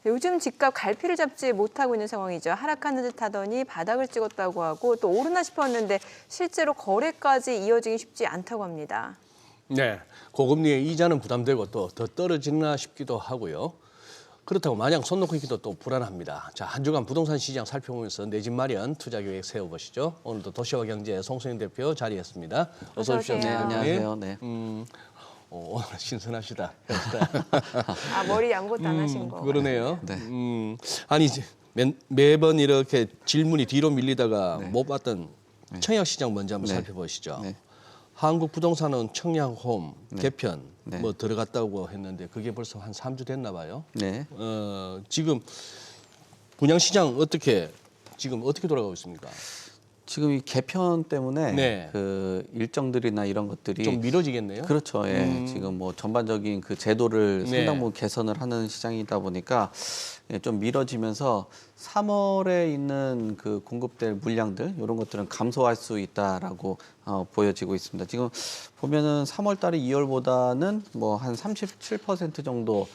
요즘 집값 갈피를 잡지 못하고 있는 상황이죠. 하락하는 듯 하더니 바닥을 찍었다고 하고 또 오르나 싶었는데 실제로 거래까지 이어지기 쉽지 않다고 합니다. 네, 고금리의 이자는 부담되고 또 더 떨어지나 싶기도 하고요. 그렇다고 마냥 손 놓고 있기도 또 불안합니다. 자, 한 주간 부동산 시장 살펴보면서 내 집 마련 투자 계획 세워보시죠. 오늘도 도시와 경제 송소영 대표 자리했습니다. 어서 오십시오. 어서 오세요. 안녕하세요. 네. 오늘 신선하시다. 아, 머리 아무것도 안 하신 거. 그러네요. 네. 아니 매번 이렇게 질문이 뒤로 밀리다가 네. 못 봤던 청약 시장 먼저 한번 네. 살펴보시죠. 네. 한국 부동산은 청약홈 개편 네. 뭐 들어갔다고 했는데 그게 벌써 한 3주 됐나 봐요. 네. 지금 분양 시장 지금 어떻게 돌아가고 있습니까? 지금 이 개편 때문에 네. 그 일정들이나 이런 것들이 좀 미뤄지겠네요. 그렇죠. 예. 지금 뭐 전반적인 그 제도를 네. 상당 부분 개선을 하는 시장이다 보니까 예, 좀 미뤄지면서 3월에 있는 그 공급될 물량들 이런 것들은 감소할 수 있다라고 보여지고 있습니다. 지금 보면은 3월 달에 2월보다는 뭐 한 37% 정도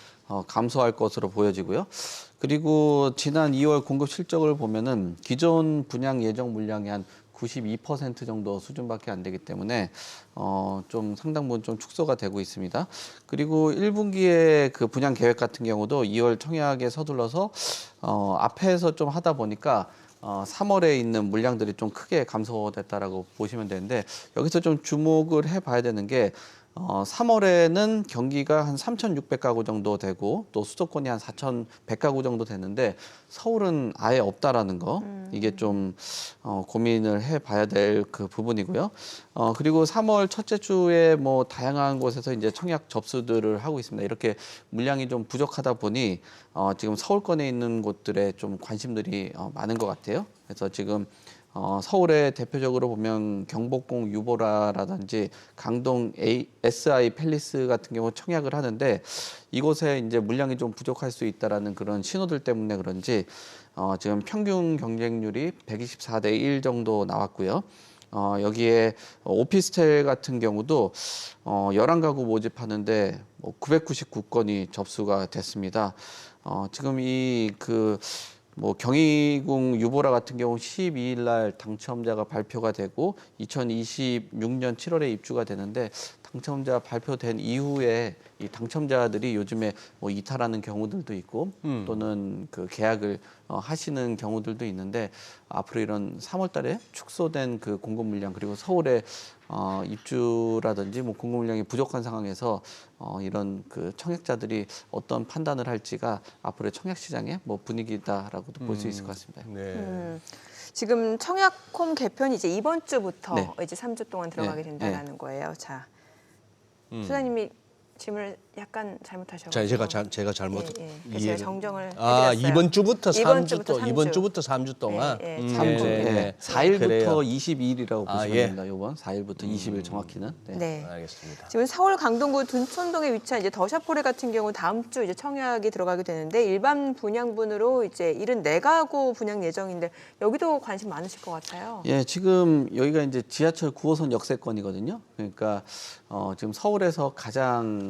감소할 것으로 보여지고요. 그리고 지난 2월 공급 실적을 보면은 기존 분양 예정 물량의 한 92% 정도 수준밖에 안 되기 때문에 좀 상당 부분 좀 축소가 되고 있습니다. 그리고 1분기에 그 분양 계획 같은 경우도 2월 청약에 서둘러서 앞에서 좀 하다 보니까 3월에 있는 물량들이 좀 크게 감소됐다라고 보시면 되는데 여기서 좀 주목을 해봐야 되는 게 3월에는 경기가 한 3,600가구 정도 되고 또 수도권이 한 4,100가구 정도 되는데 서울은 아예 없다라는 거 이게 좀 고민을 해봐야 될 그 부분이고요. 그리고 3월 첫째 주에 뭐 다양한 곳에서 이제 청약 접수들을 하고 있습니다. 이렇게 물량이 좀 부족하다 보니 지금 서울권에 있는 곳들에 좀 관심들이 많은 것 같아요. 그래서 지금 서울에 대표적으로 보면 경복궁 유보라라든지 강동 SI 팰리스 같은 경우 청약을 하는데 이곳에 이제 물량이 좀 부족할 수 있다라는 그런 신호들 때문에 그런지 지금 평균 경쟁률이 124대 1 정도 나왔고요. 여기에 오피스텔 같은 경우도 11가구 모집하는데 뭐 999건이 접수가 됐습니다. 지금 뭐 경희궁 유보라 같은 경우 12일 날 당첨자가 발표가 되고 2026년 7월에 입주가 되는데 당첨자 발표된 이후에 이 당첨자들이 요즘에 뭐 이탈하는 경우들도 있고 또는 그 계약을 하시는 경우들도 있는데 앞으로 이런 3월 달에 축소된 그 공급 물량 그리고 서울에 입주라든지 뭐 공급 물량이 부족한 상황에서 이런 그 청약자들이 어떤 판단을 할지가 앞으로의 청약 시장의 뭐 분위기다라고도 볼 수 있을 것 같습니다. 네. 지금 청약홈 개편이 이제 이번 주부터 네. 이제 3주 동안 들어가게 네. 된다는 거예요. 자, 소장님이 질문을 약간 잘못하셔서. 자, 제가 잘못 그래서 제가 정정을 아, 해드렸어요. 이번 주부터 이번 3주 주부터 또 이번 주부터 3주 동안. 예, 3주, 네, 네, 네. 4일부터 그래요. 22일이라고 보시면 예. 됩니다. 이번 4일부터 20일 정확히는. 네. 알겠습니다. 지금 서울 강동구 둔촌동에 위치한 이제 더샤포레 같은 경우 다음 주 이제 청약이 들어가게 되는데 일반 분양분으로 이제 74가구 분양 예정인데 여기도 관심 많으실 것 같아요. 예, 지금 여기가 이제 지하철 9호선 역세권이거든요. 그러니까 지금 서울에서 가장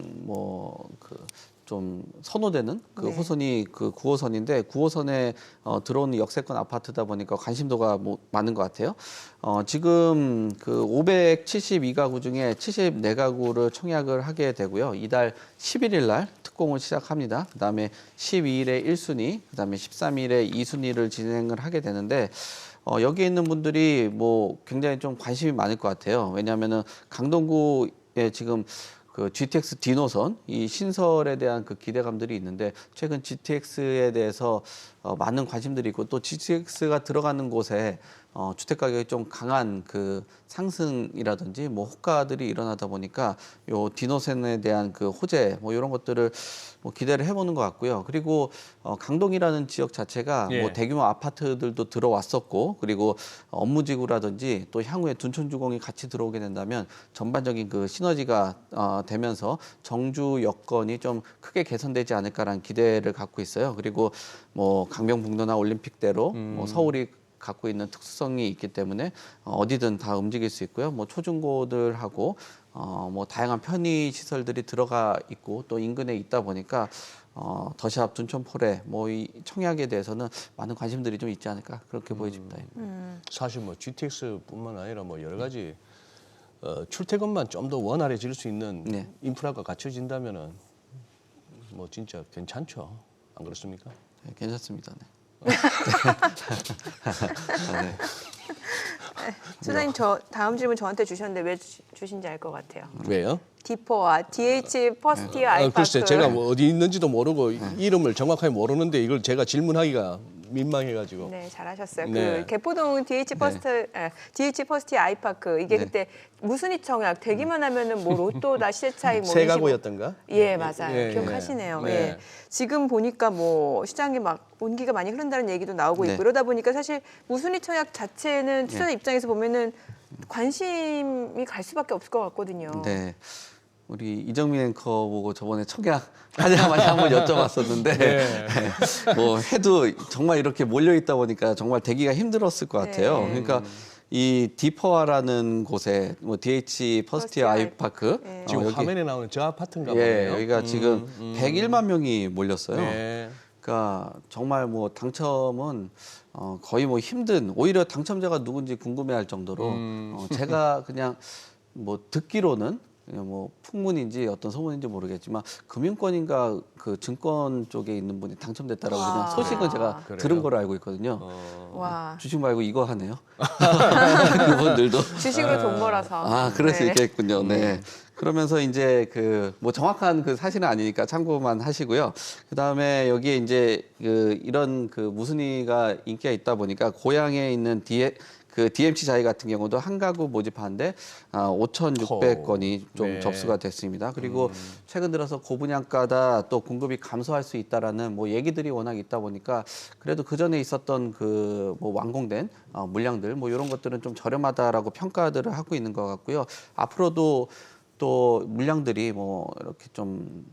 좀 선호되는 그 네. 호선이 그 9호선인데 9호선에 들어오는 역세권 아파트다 보니까 관심도가 많은 것 같아요. 지금 그 572가구 중에 74가구를 청약을 하게 되고요. 이달 11일 날 특공을 시작합니다. 그다음에 12일에 1순위, 그다음에 13일에 2순위를 진행을 하게 되는데 여기에 있는 분들이 뭐 굉장히 좀 관심이 많을 것 같아요. 왜냐하면은 강동구에 지금 그 GTX D노선 이 신설에 대한 그 기대감들이 있는데 최근 GTX에 대해서 많은 관심들이 있고 또 GTX가 들어가는 곳에 주택 가격이 좀 강한 그 상승이라든지 뭐 호가들이 일어나다 보니까 요 D노선에 대한 그 호재 뭐 이런 것들을 뭐 기대를 해보는 것 같고요. 그리고 강동이라는 지역 자체가 예. 뭐 대규모 아파트들도 들어왔었고 그리고 업무지구라든지 또 향후에 둔촌주공이 같이 들어오게 된다면 전반적인 그 시너지가 되면서 정주 여건이 좀 크게 개선되지 않을까라는 기대를 갖고 있어요. 그리고 뭐 강변북로나 올림픽대로 뭐 서울이 갖고 있는 특수성이 있기 때문에 어디든 다 움직일 수 있고요. 뭐 초중고들하고 뭐 다양한 편의 시설들이 들어가 있고 또 인근에 있다 보니까 더샵, 둔촌포레, 뭐 이 청약에 대해서는 많은 관심들이 좀 있지 않을까 그렇게 보여집니다. 사실 뭐 GTX뿐만 아니라 뭐 여러 가지 출퇴근만 좀 더 원활해질 수 있는 네. 인프라가 갖춰진다면은 뭐 진짜 괜찮죠. 안 그렇습니까? 네, 괜찮습니다. 네. 네. 소장님 저 다음 질문 저한테 주셨는데 왜 주신지 알 것 같아요. 왜요? 디퍼와 DH 퍼스티어 아이파크. 글쎄 제가 뭐 어디 있는지도 모르고 이름을 정확하게 모르는데 이걸 제가 질문하기가 민망해가지고. 네, 잘하셨어요. 네. 그 개포동 DH 퍼스티어 아이파크 이게 네. 그때 무순위 청약 되기만 하면은 뭐 로또다 시세 차익 뭐 세 25. 가구였던가? 예, 맞아요. 예, 기억하시네요. 예. 예. 지금 보니까 뭐 시장에 막 온기가 많이 흐른다는 얘기도 나오고 네. 있고 이러다 보니까 사실 무순위 청약 자체는 투자자 입장에서 보면은 관심이 갈 수밖에 없을 것 같거든요. 네. 우리 이정민 앵커 보고 저번에 청약 하자마자 한번 여쭤봤었는데 네. 뭐 해도 정말 이렇게 몰려 있다 보니까 정말 되기가 힘들었을 것 같아요. 네. 그러니까 이 디퍼라는 곳에 뭐 DH 퍼스티어 아이파크 네. 지금 여기 화면에 나오는 저 아파트인가 예, 보네요. 여기가 지금 101만 명이 몰렸어요. 네. 그러니까 정말 뭐 당첨은 거의 뭐 힘든 오히려 당첨자가 누군지 궁금해할 정도로 제가 그냥 뭐 듣기로는 그냥 뭐 풍문인지 어떤 소문인지 모르겠지만 금융권인가 그 증권 쪽에 있는 분이 당첨됐다라고 와. 그냥 소식은 제가 그래요? 들은 거로 알고 있거든요. 와, 주식 말고 이거 하네요. 그분들도 주식으로 돈 벌어서. 아, 그럴 수 네. 있겠군요. 네. 그러면서 이제 그 뭐 정확한 그 사실은 아니니까 참고만 하시고요. 그다음에 여기에 이제 그 이런 그 무순위가 인기가 있다 보니까 고향에 있는 그 DMC 자이 같은 경우도 한 가구 모집하는데 5,600건이 좀 네. 접수가 됐습니다. 그리고 최근 들어서 고분양가다 또 공급이 감소할 수 있다라는 뭐 얘기들이 워낙 있다 보니까 그래도 그 전에 있었던 그 뭐 완공된 물량들 뭐 이런 것들은 좀 저렴하다라고 평가들을 하고 있는 것 같고요. 앞으로도 또 물량들이 뭐 이렇게 좀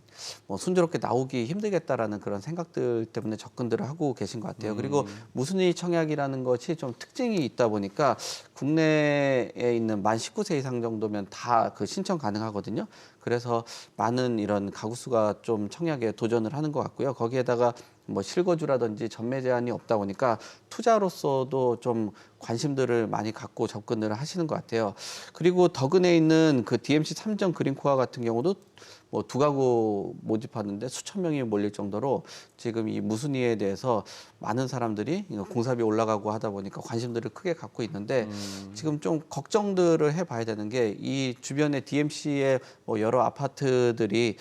뭐 순조롭게 나오기 힘들겠다라는 그런 생각들 때문에 접근들을 하고 계신 것 같아요. 그리고 무순위 청약이라는 것이 좀 특징이 있다 보니까 국내에 있는 만 19세 이상 정도면 다 그 신청 가능하거든요. 그래서 많은 이런 가구 수가 좀 청약에 도전을 하는 것 같고요. 거기에다가 뭐 실거주라든지 전매 제한이 없다 보니까 투자로서도 좀 관심들을 많이 갖고 접근을 하시는 것 같아요. 그리고 덕은에 있는 그 DMC 3정 그린코아 같은 경우도 뭐 두 가구 모집하는데 수천 명이 몰릴 정도로 지금 이 무순위에 대해서 많은 사람들이 공사비 올라가고 하다 보니까 관심들을 크게 갖고 있는데 지금 좀 걱정들을 해봐야 되는 게 이 주변에 DMC의 뭐 여러 아파트들이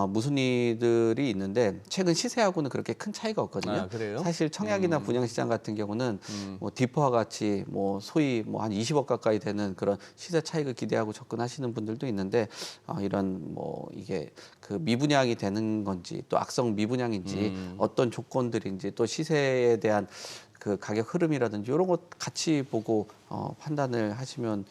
무순위들이 있는데 최근 시세하고는 그렇게 큰 차이가 없거든요. 아, 그래요? 사실 청약이나 분양시장 같은 경우는 뭐 디퍼와 같이 뭐 소위 뭐 한 20억 가까이 되는 그런 시세 차익을 기대하고 접근하시는 분들도 있는데 이런 뭐 이게 그 미분양이 되는 건지 또 악성 미분양인지 어떤 조건들인지 또 시세에 대한 그 가격 흐름이라든지 이런 것 같이 보고 판단을 하시면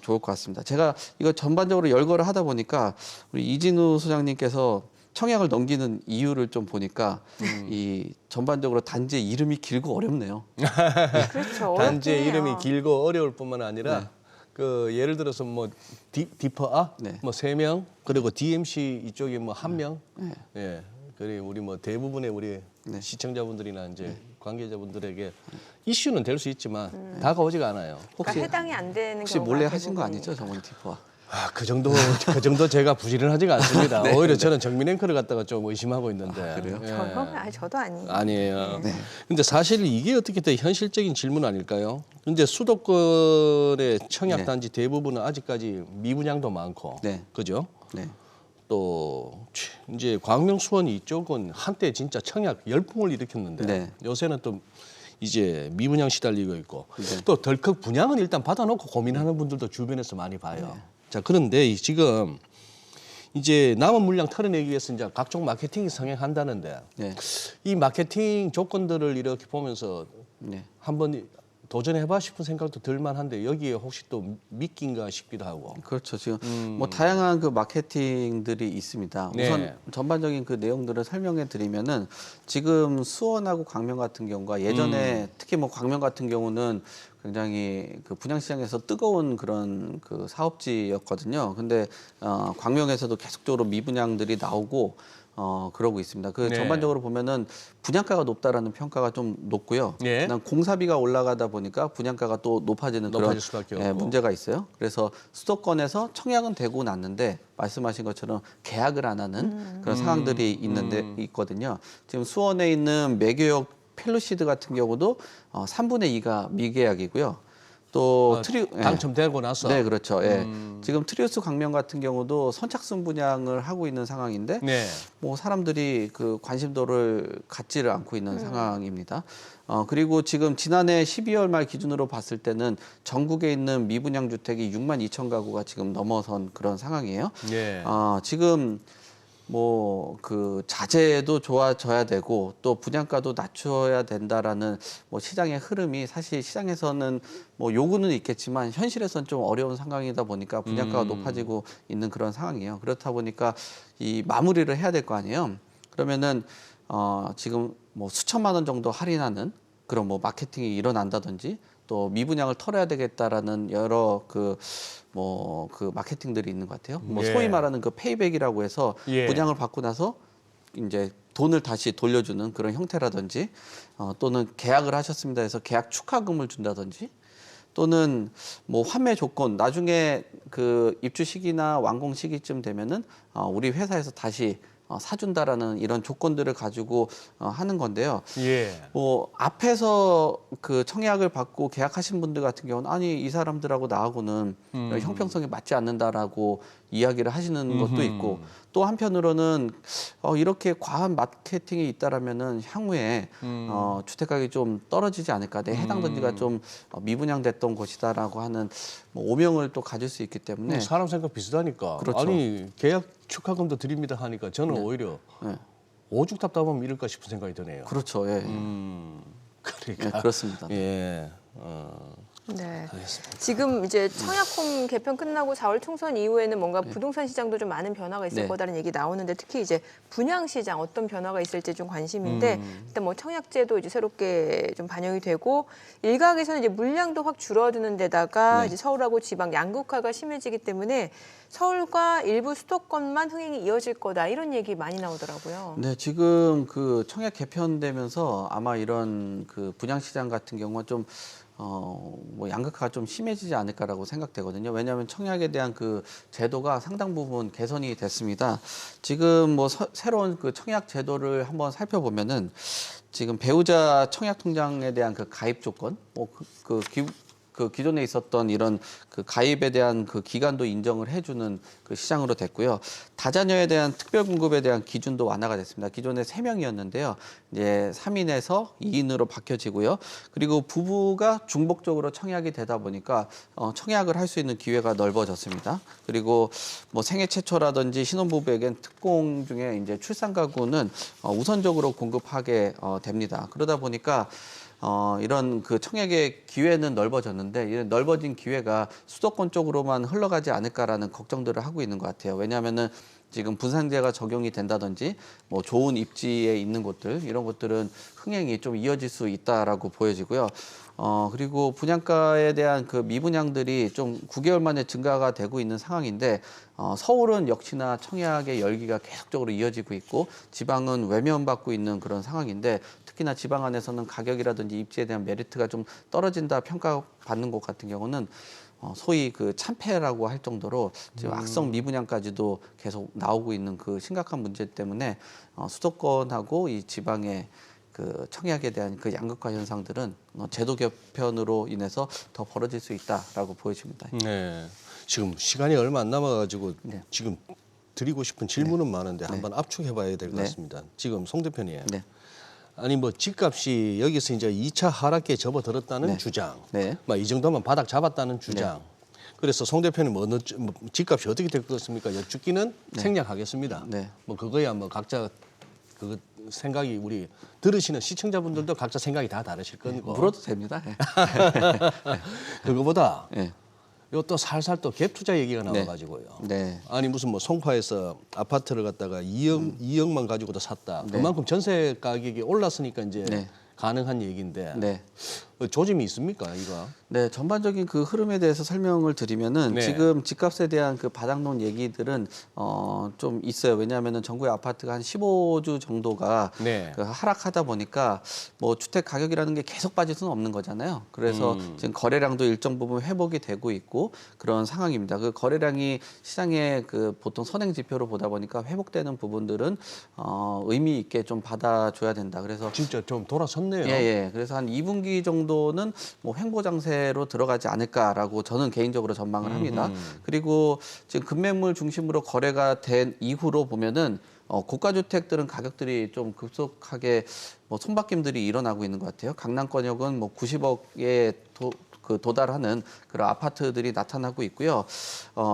좋을 것 같습니다. 제가 이거 전반적으로 열거를 하다 보니까 우리 이진우 소장님께서 청약을 넘기는 이유를 좀 보니까 이 전반적으로 단지의 이름이 길고 어렵네요. 그렇죠. 단지의 어렵긴 해요. 이름이 길고 어려울 뿐만 아니라 그 예를 들어서 뭐 디퍼아 네. 뭐 3명 그리고 DMC 이쪽에 뭐 1명 예 그리고 우리 뭐 대부분의 우리 시청자분들이나 이제 관계자분들에게 이슈는 될 수 있지만 다가오지가 않아요. 그러니까 해당이 안 되는 혹시 경우가 몰래 하신 거 대부분이니까. 아니죠, 저번 디퍼와? 그 정도 제가 부지런하지가 않습니다. 오히려 저는 정민 앵커를 갖다가 좀 의심하고 있는데. 그래요? 예. 저도 아니에요. 아니에요. 근데 사실 이게 어떻게 더 현실적인 질문 아닐까요? 근데 수도권의 청약 단지 대부분은 아직까지 미분양도 많고, 네. 그죠? 네. 또 이제 광명, 수원 이쪽은 한때 진짜 청약 열풍을 일으켰는데 네. 요새는 또 이제 미분양 시달리고 있고 네. 또 덜컥 분양은 일단 받아놓고 고민하는 분들도 주변에서 많이 봐요. 자 그런데 지금 이제 남은 물량 털어내기 위해서 이제 각종 마케팅이 성행한다는데 네. 이 마케팅 조건들을 이렇게 보면서 네. 한번 도전해봐 싶은 생각도 들만한데 여기에 혹시 또 미끼인가 싶기도 하고. 그렇죠. 지금 뭐 다양한 그 마케팅들이 있습니다. 네. 우선 전반적인 그 내용들을 설명해 드리면은 지금 수원하고 광명 같은 경우가 예전에 특히 뭐 광명 같은 경우는 굉장히 그 분양시장에서 뜨거운 그런 그 사업지였거든요. 근데 광명에서도 계속적으로 미분양들이 나오고 그러고 있습니다. 그 네. 전반적으로 보면은 분양가가 높다라는 평가가 좀 높고요. 예. 그다음 공사비가 올라가다 보니까 분양가가 또 높아지는 그런 높아질 수밖에 없고. 문제가 있어요. 그래서 수도권에서 청약은 되고 났는데 말씀하신 것처럼 계약을 안 하는 그런 상황들이 있거든요. 지금 수원에 있는 매교역 펠로시드 같은 경우도 3분의 2가 미계약이고요. 또 당첨되고 나서. 네, 그렇죠. 예. 지금 트리우스 광명 같은 경우도 선착순 분양을 하고 있는 상황인데 네. 뭐 사람들이 그 관심도를 갖지를 않고 있는 상황입니다. 그리고 지금 지난해 12월 말 기준으로 봤을 때는 전국에 있는 미분양 주택이 6만 2천 가구가 지금 넘어선 그런 상황이에요. 예. 지금 뭐 그 자재도 좋아져야 되고 또 분양가도 낮춰야 된다라는 뭐 시장의 흐름이 사실 시장에서는 뭐 요구는 있겠지만 현실에서는 좀 어려운 상황이다 보니까 분양가가 높아지고 있는 그런 상황이에요. 그렇다 보니까 이 마무리를 해야 될 거 아니에요. 그러면은 지금 뭐 수천만 원 정도 할인하는 그런 뭐 마케팅이 일어난다든지 또 미분양을 털어야 되겠다라는 여러 그 마케팅들이 있는 것 같아요. 뭐 예. 소위 말하는 그 페이백이라고 해서 예. 분양을 받고 나서 이제 돈을 다시 돌려주는 그런 형태라든지 또는 계약을 하셨습니다 해서 계약 축하금을 준다든지 또는 뭐 환매 조건 나중에 그 입주 시기나 완공 시기쯤 되면은 우리 회사에서 다시 사준다라는 이런 조건들을 가지고 하는 건데요. 예. 뭐 앞에서 그 청약을 받고 계약하신 분들 같은 경우는 아니 이 사람들하고 나하고는 형평성이 맞지 않는다라고 이야기를 하시는 것도 있고 또 한편으로는 이렇게 과한 마케팅이 있다라면은 향후에 주택 가격이 좀 떨어지지 않을까 내 해당 단지가 좀 미분양됐던 곳이다라고 하는 뭐 오명을 또 가질 수 있기 때문에 사람 생각 비슷하니까. 그렇죠. 아니 계약 축하금도 드립니다 하니까 저는 오히려 네. 오죽 답답하면 이럴까 싶은 생각이 드네요. 그렇죠. 예. 그러니까. 네, 그렇습니다. 예. 네. 알겠습니다. 지금 이제 청약홈 개편 끝나고 4월 총선 이후에는 뭔가 부동산 시장도 좀 많은 변화가 있을 네. 거다라는 얘기 나오는데 특히 이제 분양 시장 어떤 변화가 있을지 좀 관심인데 일단 뭐 청약제도 이제 새롭게 좀 반영이 되고 일각에서는 이제 물량도 확 줄어드는 데다가 네. 이제 서울하고 지방 양극화가 심해지기 때문에 서울과 일부 수도권만 흥행이 이어질 거다 이런 얘기 많이 나오더라고요. 네, 지금 그 청약 개편되면서 아마 이런 그 분양 시장 같은 경우는 좀 뭐 양극화가 좀 심해지지 않을까라고 생각되거든요. 왜냐하면 청약에 대한 그 제도가 상당 부분 개선이 됐습니다. 지금 뭐 새로운 그 청약 제도를 한번 살펴보면은 지금 배우자 청약 통장에 대한 그 가입 조건, 그 기존에 있었던 이런 그 가입에 대한 그 기간도 인정을 해주는 그 시장으로 됐고요. 다자녀에 대한 특별 공급에 대한 기준도 완화가 됐습니다. 기존에 3명이었는데요. 이제 3인에서 2인으로 바뀌어지고요. 그리고 부부가 중복적으로 청약이 되다 보니까 청약을 할 수 있는 기회가 넓어졌습니다. 그리고 뭐 생애 최초라든지 신혼부부에겐 특공 중에 이제 출산 가구는 우선적으로 공급하게 됩니다. 그러다 보니까 이런 그 청약의 기회는 넓어졌는데 이런 넓어진 기회가 수도권 쪽으로만 흘러가지 않을까라는 걱정들을 하고 있는 것 같아요. 왜냐하면은 지금 분상제가 적용이 된다든지 뭐 좋은 입지에 있는 곳들 이런 것들은 흥행이 좀 이어질 수 있다라고 보여지고요. 그리고 분양가에 대한 그 미분양들이 좀 9개월 만에 증가가 되고 있는 상황인데 서울은 역시나 청약의 열기가 계속적으로 이어지고 있고 지방은 외면받고 있는 그런 상황인데 특히나 지방 안에서는 가격이라든지 입지에 대한 메리트가 좀 떨어진다 평가받는 곳 같은 경우는 소위 그 참패라고 할 정도로 지금 악성 미분양까지도 계속 나오고 있는 그 심각한 문제 때문에 수도권하고 이 지방의 그 청약에 대한 그 양극화 현상들은 제도 개편으로 인해서 더 벌어질 수 있다라고 보여집니다. 네. 지금 시간이 얼마 안 남아가지고 네. 지금 드리고 싶은 질문은 많은데 한번 압축해봐야 될 것 네. 같습니다. 지금 송 대표님. 네. 아니 뭐 집값이 여기서 이제 2차 하락기에 접어들었다는 네. 주장, 네. 막 이 정도면 바닥 잡았다는 주장. 그래서 송 대표님 뭐 집값이 어떻게 될 것 같습니까? 여쭙기는 생략하겠습니다. 네. 뭐 그거야 뭐 각자 그 생각이 우리 들으시는 시청자분들도 각자 생각이 다 다르실 거고. 물어도 됩니다. 네. 그거보다 네. 요 또 살살 또 갭 투자 얘기가 나와가지고요. 네. 아니 무슨 뭐 송파에서 아파트를 갖다가 2억만 가지고도 샀다. 그만큼 전세 가격이 올랐으니까 이제 네. 가능한 얘기인데 네. 조짐이 있습니까, 이거? 네, 전반적인 그 흐름에 대해서 설명을 드리면은 네. 지금 집값에 대한 그 바닥론 얘기들은 좀 있어요. 왜냐하면은 전국의 아파트가 한 15주 정도가 네. 그 하락하다 보니까 뭐 주택 가격이라는 게 계속 빠질 수는 없는 거잖아요. 그래서 지금 거래량도 일정 부분 회복이 되고 있고 그런 상황입니다. 그 거래량이 시장의 그 보통 선행 지표로 보다 보니까 회복되는 부분들은 의미 있게 좀 받아줘야 된다. 그래서 진짜 좀 돌아섰네요. 예. 그래서 한 2분기 정도는 뭐 횡보 장세로 들어가지 않을까라고 저는 개인적으로 전망을 합니다. 그리고 지금 급매물 중심으로 거래가 된 이후로 보면은 고가 주택들은 가격들이 좀 급속하게 뭐 손바뀜들이 일어나고 있는 것 같아요. 강남권역은 뭐 90억에 도달하는 그런 아파트들이 나타나고 있고요.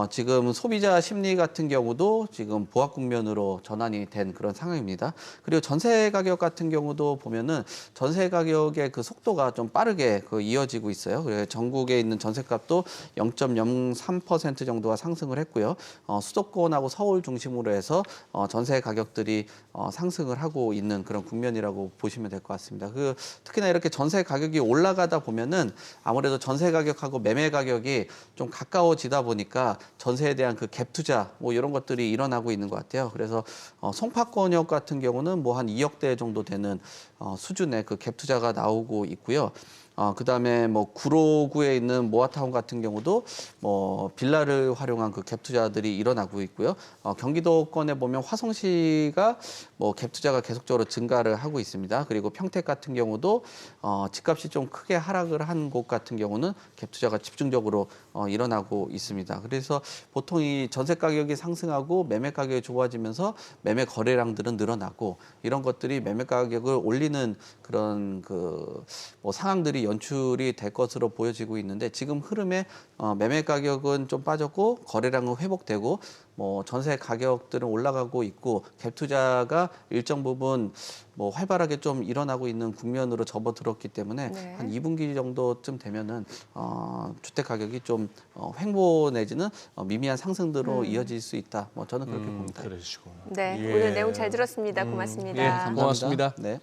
지금 소비자 심리 같은 경우도 지금 보합 국면으로 전환이 된 그런 상황입니다. 그리고 전세 가격 같은 경우도 보면은 전세 가격의 그 속도가 좀 빠르게 이어지고 있어요. 그래서 전국에 있는 전세값도 0.03% 정도가 상승을 했고요. 수도권하고 서울 중심으로 해서 전세 가격들이 상승을 하고 있는 그런 국면이라고 보시면 될 것 같습니다. 특히나 이렇게 전세 가격이 올라가다 보면은 아무래도 전세 가격하고 매매 가격이 좀 가까워지다 보니까 전세에 대한 그 갭 투자 뭐 이런 것들이 일어나고 있는 것 같아요. 그래서 송파권역 같은 경우는 뭐 한 2억대 정도 되는 수준의 그 갭 투자가 나오고 있고요. 그다음에 뭐 구로구에 있는 모아타운 같은 경우도 뭐 빌라를 활용한 그 갭 투자들이 일어나고 있고요. 경기도권에 보면 화성시가 뭐 갭 투자가 계속적으로 증가를 하고 있습니다. 그리고 평택 같은 경우도 집값이 좀 크게 하락을 한 곳 같은 경우는 갭 투자가 집중적으로 일어나고 있습니다. 그래서 보통 이 전세 가격이 상승하고 매매 가격이 좋아지면서 매매 거래량들은 늘어나고 이런 것들이 매매 가격을 올리는 그런 뭐 상황들이 연출이 될 것으로 보여지고 있는데 지금 흐름에 매매 가격은 좀 빠졌고 거래량은 회복되고 뭐 전세 가격들은 올라가고 있고 갭 투자가 일정 부분 뭐 활발하게 좀 일어나고 있는 국면으로 접어들었기 때문에 네. 한 2분기 정도쯤 되면은 주택 가격이 좀 횡보 내지는 미미한 상승으로 이어질 수 있다. 뭐 저는 그렇게 봅니다. 그러시구나. 네, 예. 오늘 내용 잘 들었습니다. 고맙습니다. 예, 감사합니다. 고맙습니다. 네.